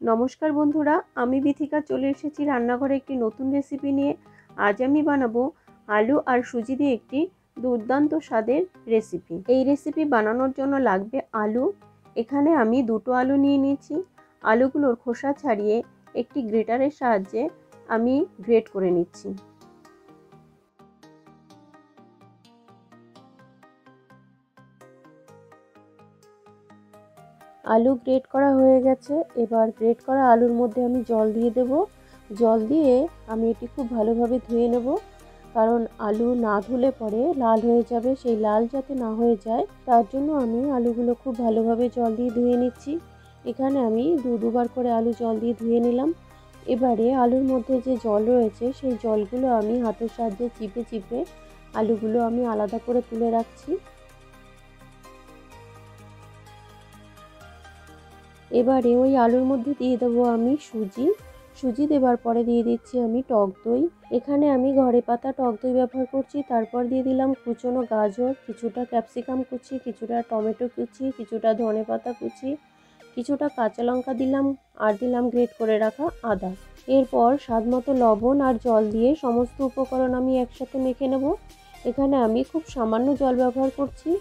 নমস্কার বন্ধুরা, আমি বিথিকা চলে এসেছি রান্নাঘরে একটি নতুন রেসিপি নিয়ে। আজ আমি বানাবো আলু আর সুজি দিয়ে একটি দুর্দান্ত স্বাদের রেসিপি। এই রেসিপি বানানোর জন্য লাগবে আলু। এখানে আমি দুটো আলু নিয়ে নিয়েছি। আলুগুলোর খোসা ছাড়িয়ে একটি গ্রেটারের সাহায্যে আমি গ্রেট করে নিচ্ছি। আলু গ্রেট করা হয়ে গেছে। এবার গ্রেট করা আলুর মধ্যে আমি জল দিয়ে দেব। জল দিয়ে আমি এটি খুব ভালোভাবে ধুয়ে নেব, কারণ আলু না ধুলে পরে লাল হয়ে যাবে। সেই লাল যাতে না হয়ে যায় তার জন্য আমি আলুগুলো খুব ভালোভাবে জল দিয়ে ধুয়ে নিচ্ছি। এখানে আমি দুবার করে আলু জল দিয়ে ধুয়ে নিলাম। এবারে আলুর মধ্যে যে জল রয়েছে সেই জলগুলো আমি হাতের সাহায্যে চিপে চিপে আলুগুলো আমি আলাদা করে তুলে রাখছি। এবারে ওই আলুর মধ্যে দিয়ে দেবো আমি সুজি দেবার পরে দিয়ে দিচ্ছি আমি টক দই। এখানে আমি ঘরে পাতা টক দই ব্যবহার করছি। তারপর দিয়ে দিলাম কুচনো গাজর, কিছুটা ক্যাপসিকাম কুচি, কিছুটা টমেটো কুচি, কিছুটা ধনেপাতা কুচি, কিছুটা কাঁচা লঙ্কা দিলাম, আর দিলাম গ্রেট করে রাখা আদা। এরপর স্বাদমতো লবণ আর জল দিয়ে সমস্ত উপকরণ আমি একসাথে মেখে নেব। এখানে আমি খুব সামান্য জল ব্যবহার করছি,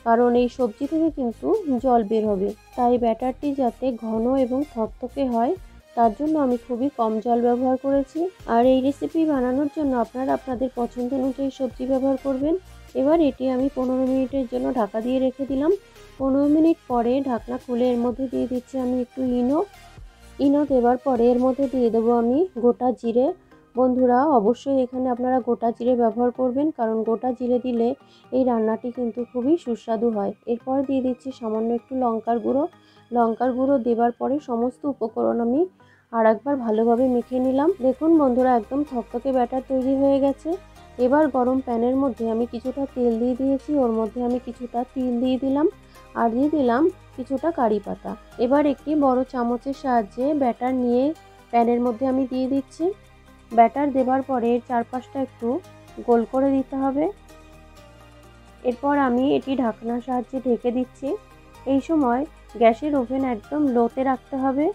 কারণ এই সবজি থেকে কিন্তু জল বের হবে। তাই ব্যাটারটি যাতে ঘন এবং থকথকে হয় তার জন্য আমি খুবই কম জল ব্যবহার করেছি। আর এই রেসিপি বানানোর জন্য আপনারা আপনাদের পছন্দ অনুযায়ী সবজি ব্যবহার করবেন। এবার এটি আমি 15 মিনিটের জন্য ঢাকা দিয়ে রেখে দিলাম। 15 মিনিট পরে ঢাকনা খুলে এর মধ্যে দিয়ে দিচ্ছি আমি একটু ইনো দেওয়ার পরে এর মধ্যে দিয়ে দেবো আমি গোটা জিরে। বন্ধুরা, অবশ্যই এখানে আপনারা গোটা জিরে ব্যবহার করবেন, কারণ গোটা জিরে দিলে এই রান্নাটি কিন্তু খুবই সুস্বাদু হয়। এরপর দিয়ে দিচ্ছি সামান্য একটু লঙ্কার গুঁড়ো দেওয়ার পরে সমস্ত উপকরণ আমি আর একবার ভালোভাবে মেখে নিলাম। দেখুন বন্ধুরা, একদম থকথকে ব্যাটার তৈরি হয়ে গেছে। এবার গরম প্যানের মধ্যে আমি কিছুটা তেল দিয়ে দিয়েছি, ওর মধ্যে আমি কিছুটা তিল দিয়ে দিলাম আর দিয়ে দিলাম কিছুটা কারি পাতা। এবার একটি বড় চামচের সাহায্যে ব্যাটার নিয়ে প্যানের মধ্যে আমি দিয়ে দিচ্ছি। ব্যাটার দেবার পরে চারপাশটা একটু গোল করে দিতে হবে। এরপর আমি এটি ঢাকনার সাহায্যে ঢেকে দিচ্ছি। এই সময় গ্যাসের ওভেন একদম লোতে রাখতে হবে,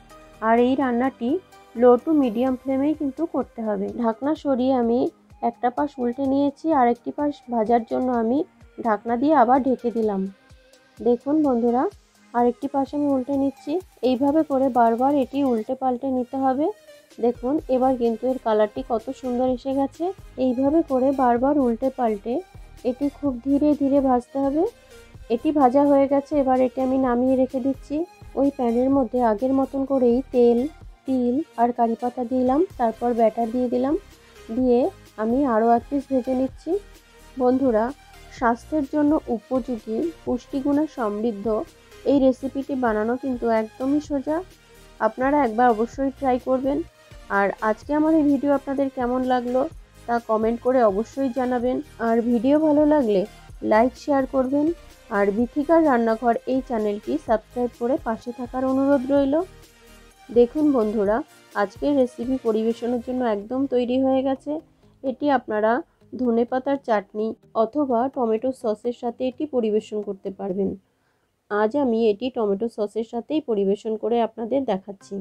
আর এই রান্নাটি লো টু মিডিয়াম ফ্লেমেই কিন্তু করতে হবে। ঢাকনা সরিয়ে আমি একটা পাশ উল্টে নিয়েছি, আর একটি পাশ ভাজার জন্য আমি ঢাকনা দিয়ে আবার ঢেকে দিলাম। দেখুন বন্ধুরা, আরেকটি পাশ আমি উল্টে নিচ্ছি। এইভাবে করে বারবার এটি উল্টে পাল্টে নিতে হবে। দেখুন এবার কিন্তু এর কালারটি কত সুন্দর এসে গেছে। এইভাবে করে বারবার উল্টে পাল্টে এটি খুব ধীরে ধীরে ভাজতে হবে। এটি ভাজা হয়ে গেছে। এবার এটি আমি নামিয়ে রেখে দিচ্ছি। ওই প্যানের মধ্যে আগের মতন করেই তেল, তিল আর কারি পাতা দিলাম, তারপর ব্যাটার দিয়ে দিলাম, দিয়ে আমি আরও এক পিস ভেজে নিচ্ছি। বন্ধুরা, স্বাস্থ্যের জন্য উপযোগী, পুষ্টিগুণে সমৃদ্ধ এই রেসিপিটি বানানো কিন্তু একদমই সোজা। আপনারা একবার অবশ্যই ট্রাই করবেন। আর আজকে আমার এই ভিডিও আপনাদের কেমন লাগলো তা কমেন্ট করে অবশ্যই জানাবেন। আর ভিডিও ভালো লাগলে লাইক শেয়ার করবেন। আর বিথিকার রান্নাঘর এই চ্যানেলটি সাবস্ক্রাইব করে পাশে থাকার অনুরোধ রইল। দেখুন বন্ধুরা, আজকের রেসিপি পরিবেশনের জন্য একদম তৈরি হয়ে গেছে। এটি আপনারা ধনেপাতার চাটনি অথবা টমেটো সসের সাথে এটি পরিবেশন করতে পারবেন। আজ আমি এটি টমেটো সসের সাথেই পরিবেশন করে আপনাদের দেখাচ্ছি।